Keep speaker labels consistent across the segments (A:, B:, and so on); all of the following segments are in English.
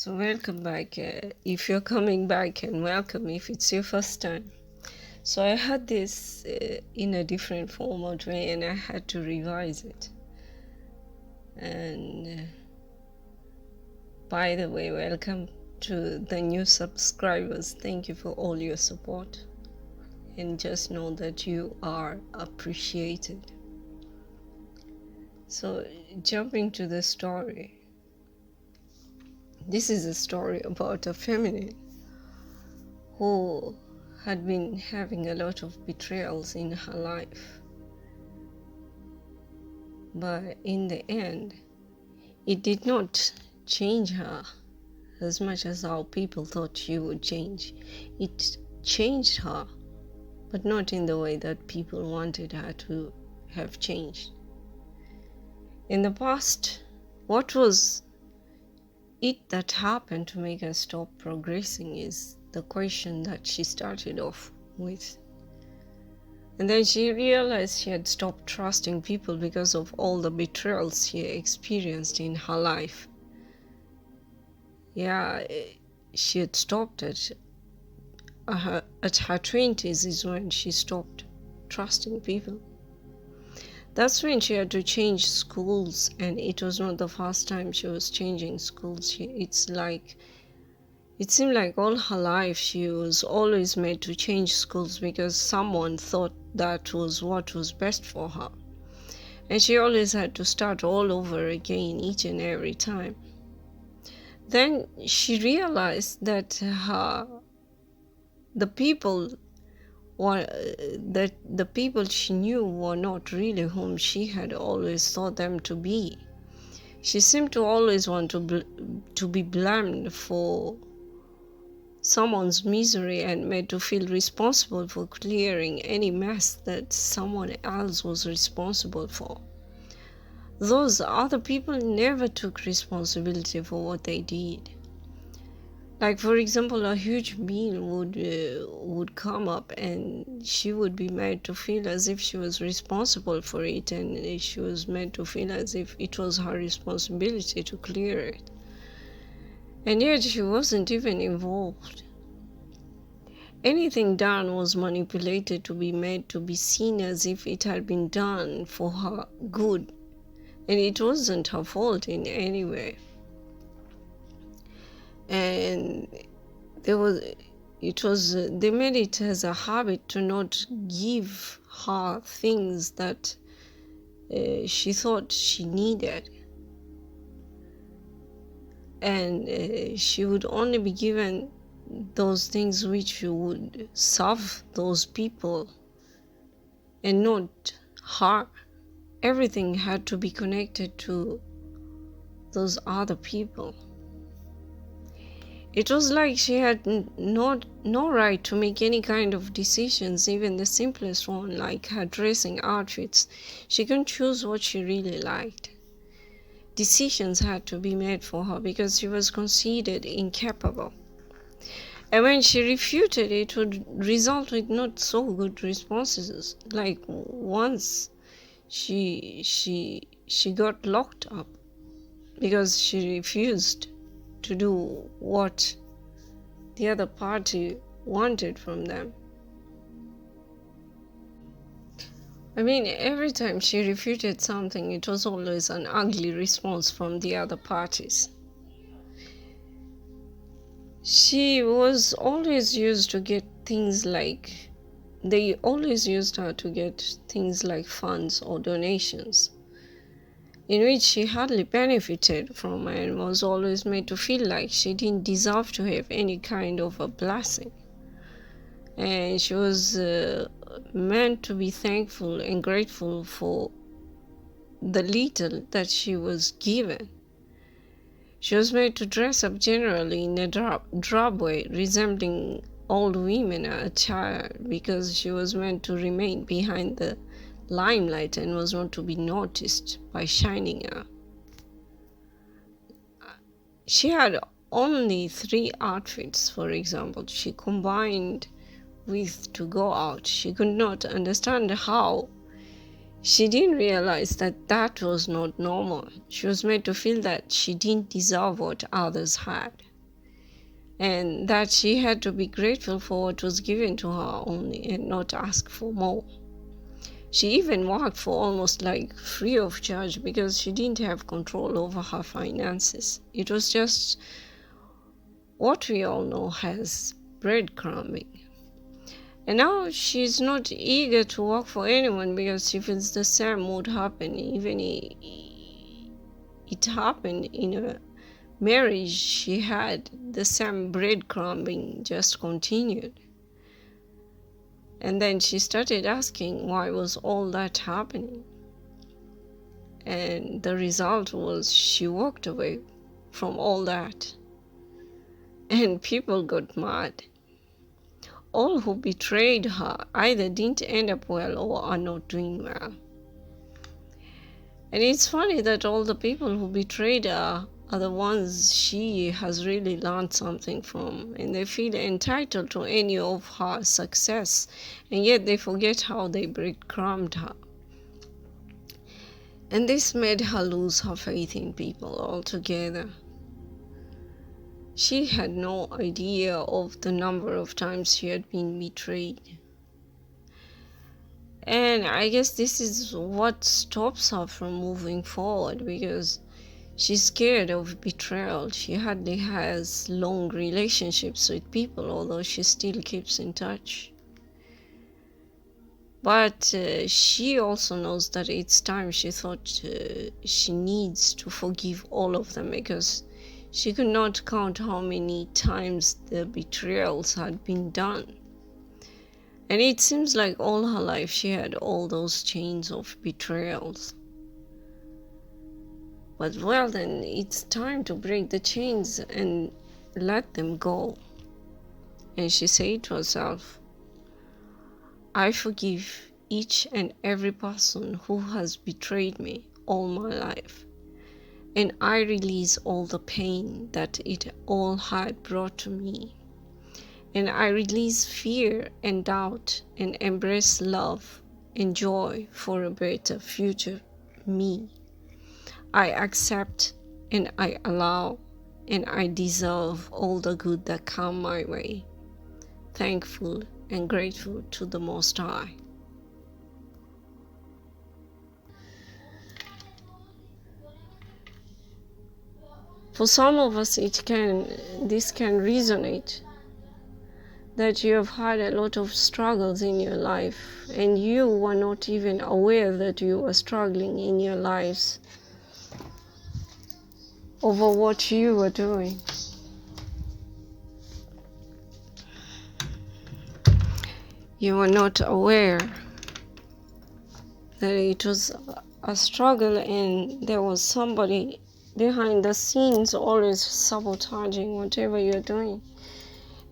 A: So welcome back. If you're coming back, and welcome if it's your first time. So I had this in a different format way, and I had to revise it. And by the way, welcome to the new subscribers. Thank you for all your support, and just know that you are appreciated. So jumping to the story. This is a story about a feminine who had been having a lot of betrayals in her life. But in the end, it did not change her as much as how people thought she would change. It changed her, but not in the way that people wanted her to have changed. In the past, what was it that happened to make her stop progressing is the question that she started off with. And then she realized she had stopped trusting people because of all the betrayals she experienced in her life. Yeah, she had stopped at her 20s is when she stopped trusting people. That's when she had to change schools, and it was not the first time she was changing schools. It seemed like all her life she was always made to change schools because someone thought that was what was best for her. And she always had to start all over again each and every time. Then she realized that the people she knew were not really whom she had always thought them to be. She seemed to always want to be blamed for someone's misery and made to feel responsible for clearing any mess that someone else was responsible for. Those other people never took responsibility for what they did. Like, for example, a huge meal would come up, and she would be made to feel as if she was responsible for it, and she was made to feel as if it was her responsibility to clear it. And yet she wasn't even involved. Anything done was manipulated to be made to be seen as if it had been done for her good, and it wasn't her fault in any way. And they made it as a habit to not give her things that she thought she needed, and she would only be given those things which would serve those people and not her. Everything had to be connected to those other people. It was like she had no right to make any kind of decisions, even the simplest one, like her dressing outfits. She couldn't choose what she really liked. Decisions had to be made for her because she was considered incapable. And when she refuted, it would result with not so good responses. Like once she got locked up because she refused to do what the other party wanted from them. I mean, every time she refuted something, it was always an ugly response from the other parties. She was always used to get things like, they always used her to get things like funds or donations, in which she hardly benefited from and was always made to feel like she didn't deserve to have any kind of a blessing. And she was meant to be thankful and grateful for the little that she was given. She was made to dress up generally in a drab way, resembling old women attire, because she was meant to remain behind the limelight and was not to be noticed by shining up. She had only 3 outfits, for example, she combined with to go out. She could not understand how. She didn't realize that was not normal. She was made to feel that she didn't deserve what others had. and that she had to be grateful for what was given to her only and not ask for more. She even worked for almost like free of charge because she didn't have control over her finances. It was just what we all know as breadcrumbing. And now she's not eager to work for anyone because she feels the same would happen even if it happened in a marriage she had. The same breadcrumbing just continued. And then she started asking why was all that happening. And the result was she walked away from all that. And people got mad. All who betrayed her either didn't end up well or are not doing well. And it's funny that all the people who betrayed her are the ones she has really learned something from, and they feel entitled to any of her success, and yet they forget how they breadcrumbed her. And this made her lose her faith in people altogether. She had no idea of the number of times she had been betrayed. And I guess this is what stops her from moving forward, because she's scared of betrayal. She hardly has long relationships with people, although she still keeps in touch. But she also knows that it's time. She thought she needs to forgive all of them, because she could not count how many times the betrayals had been done. And it seems like all her life she had all those chains of betrayals. But well, then it's time to break the chains and let them go. And she said to herself, I forgive each and every person who has betrayed me all my life. And I release all the pain that it all had brought to me. And I release fear and doubt and embrace love and joy for a better future me. I accept and I allow and I deserve all the good that come my way. Thankful and grateful to the Most High. For some of us, this can resonate, that you have had a lot of struggles in your life and you were not even aware that you were struggling in your lives over what you were doing. You were not aware that it was a struggle and there was somebody behind the scenes always sabotaging whatever you're doing.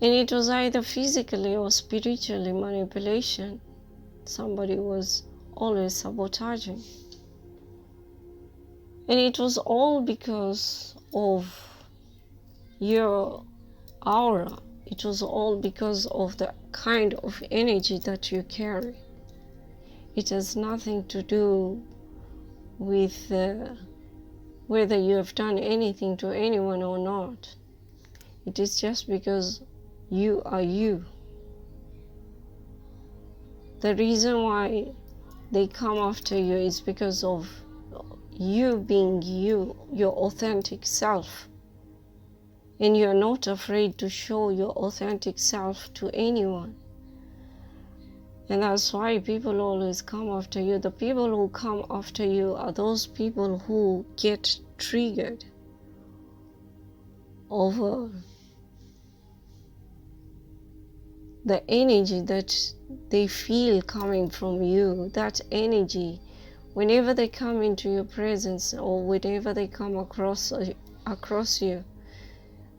A: And it was either physically or spiritually manipulation. Somebody was always sabotaging. And it was all because of your aura. It was all because of the kind of energy that you carry. It has nothing to do with whether you have done anything to anyone or not. It is just because you are you. The reason why they come after you is because of you being you, your authentic self. And you're not afraid to show your authentic self to anyone. And that's why people always come after you. The people who come after you are those people who get triggered over the energy that they feel coming from you. That energy, whenever they come into your presence or whenever they come across you,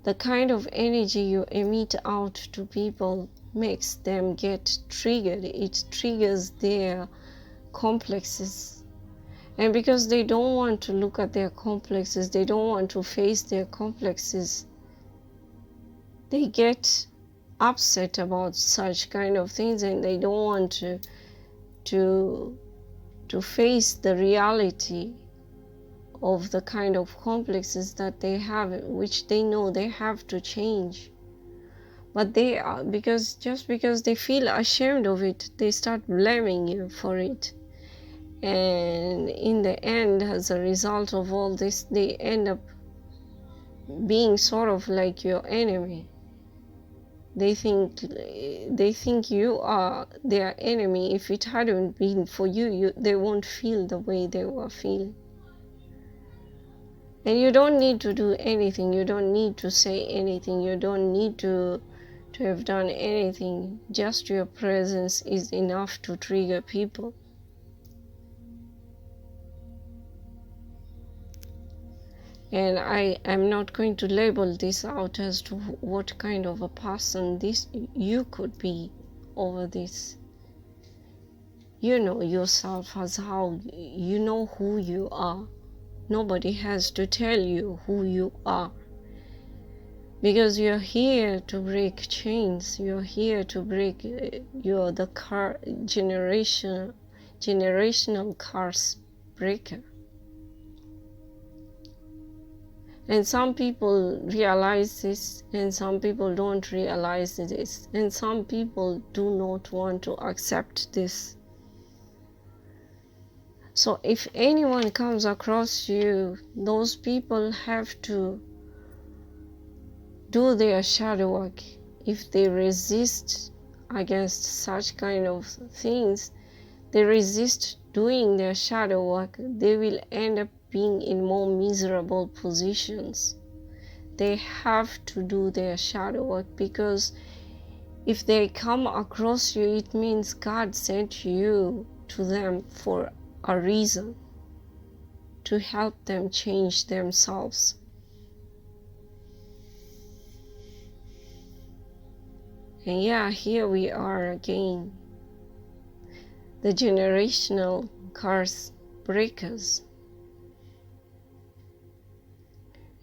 A: the kind of energy you emit out to people makes them get triggered. It triggers their complexes. And because they don't want to look at their complexes, they don't want to face their complexes, they get upset about such kind of things, and they don't want to face the reality of the kind of complexes that they have, which they know they have to change. But they are, because just because they feel ashamed of it, they start blaming you for it. And in the end, as a result of all this, they end up being sort of like your enemy. They think you are their enemy. If it hadn't been for you, they won't feel the way they were feeling. And you don't need to do anything. You don't need to say anything. You don't need to have done anything. Just your presence is enough to trigger people. And I am not going to label this out as to what kind of a person you could be over this. You know yourself as how you know who you are. Nobody has to tell you who you are. Because you're here to break chains. You're here to break, you're the generational curse breaker. And some people realize this, and some people don't realize this, and some people do not want to accept this. So if anyone comes across you, those people have to do their shadow work. If they resist against such kind of things, they resist doing their shadow work, they will end up being in more miserable positions. They have to do their shadow work, because if they come across you, it means God sent you to them for a reason, to help them change themselves. And yeah, here we are again, the generational curse breakers.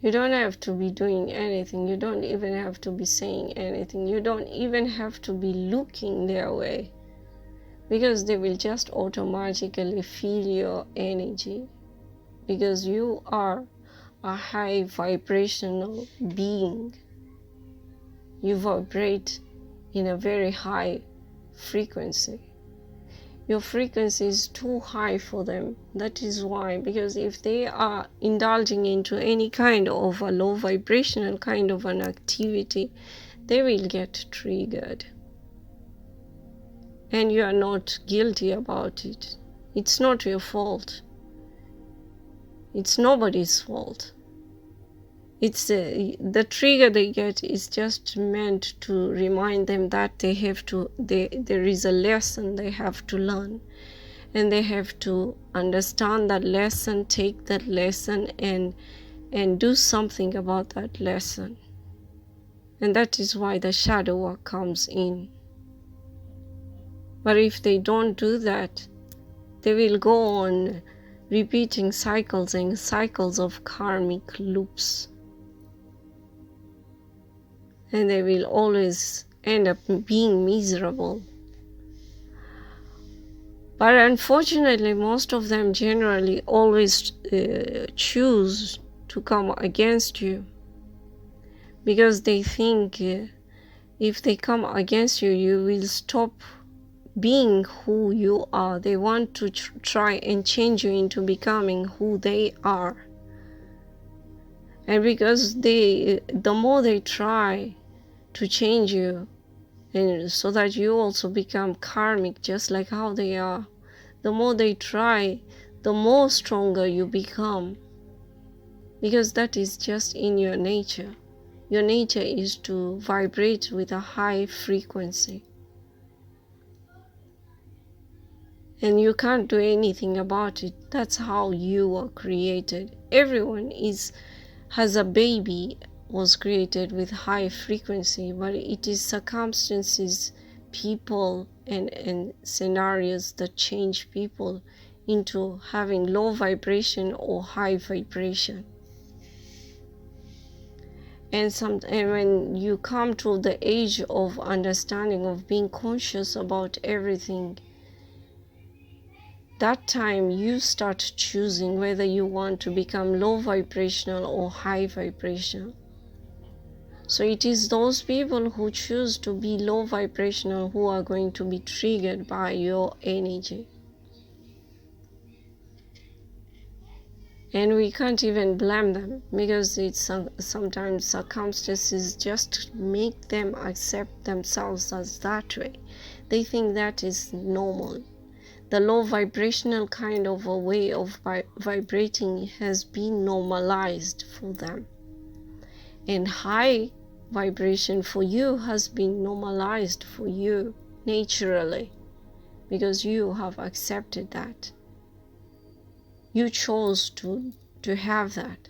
A: You don't have to be doing anything. You don't even have to be saying anything. You don't even have to be looking their way, because they will just automatically feel your energy, because you are a high vibrational being. You vibrate in a very high frequency. Your frequency is too high for them. That is why, because if they are indulging into any kind of a low vibrational kind of an activity, they will get triggered. And you are not guilty about it. It's not your fault. It's nobody's fault. It's the trigger they get is just meant to remind them that there is a lesson they have to learn, and they have to understand that lesson, take that lesson, and do something about that lesson. And that is why the shadow work comes in. But if they don't do that, they will go on repeating cycles and cycles of karmic loops. And they will always end up being miserable. But unfortunately, most of them generally always choose to come against you, because they think if they come against you, you will stop being who you are. They want to try and change you into becoming who they are. And because the more they try to change you, and so that you also become karmic just like how they are, the more they try, the more stronger you become, because that is just in your nature. Your nature is to vibrate with a high frequency, and you can't do anything about it. That's how you were created. Everyone has a baby, was created with high frequency, but it is circumstances, people, and scenarios that change people into having low vibration or high vibration. And when you come to the age of understanding, of being conscious about everything, that time you start choosing whether you want to become low vibrational or high vibrational. So it is those people who choose to be low vibrational who are going to be triggered by your energy. And we can't even blame them, because it's sometimes circumstances just make them accept themselves as that way. They think that is normal. The low vibrational kind of a way of vibrating has been normalized for them. And high vibration for you has been normalized for you naturally, because you have accepted that. You chose to have that.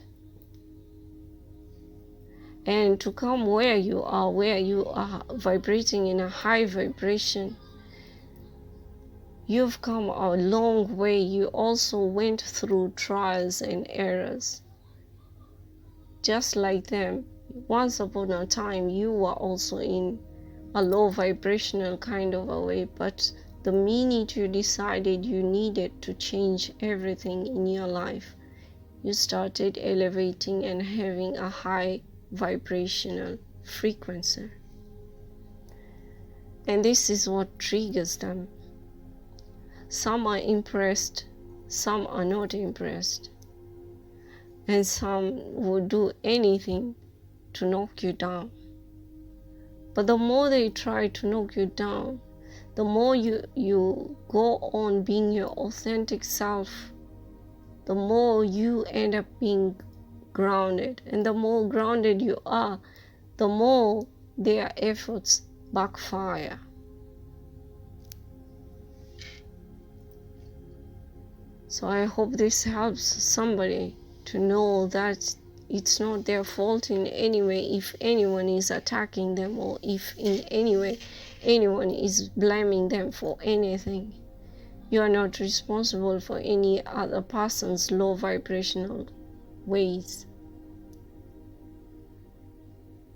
A: And to come where you are vibrating in a high vibration, you've come a long way. You also went through trials and errors. Just like them, once upon a time, you were also in a low vibrational kind of a way, but the minute you decided you needed to change everything in your life, you started elevating and having a high vibrational frequency. And this is what triggers them. Some are impressed, some are not impressed. And some will do anything to knock you down. But the more they try to knock you down, the more you go on being your authentic self, the more you end up being grounded. And the more grounded you are, the more their efforts backfire. So I hope this helps somebody to know that it's not their fault in any way if anyone is attacking them, or if in any way anyone is blaming them for anything. You are not responsible for any other person's low vibrational ways.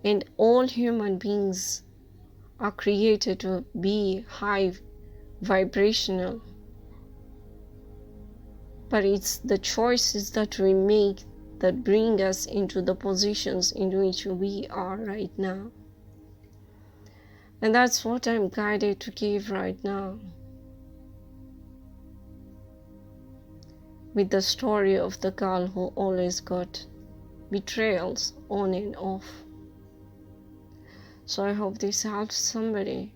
A: And all human beings are created to be high vibrational. But it's the choices that we make that bring us into the positions in which we are right now. And that's what I'm guided to give right now, with the story of the girl who always got betrayals on and off. So I hope this helps somebody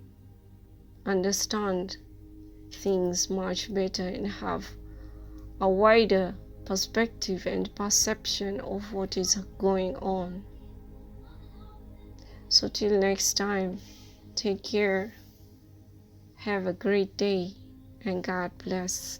A: understand things much better and have a wider perspective and perception of what is going on. So till next time, take care, have a great day, and God bless.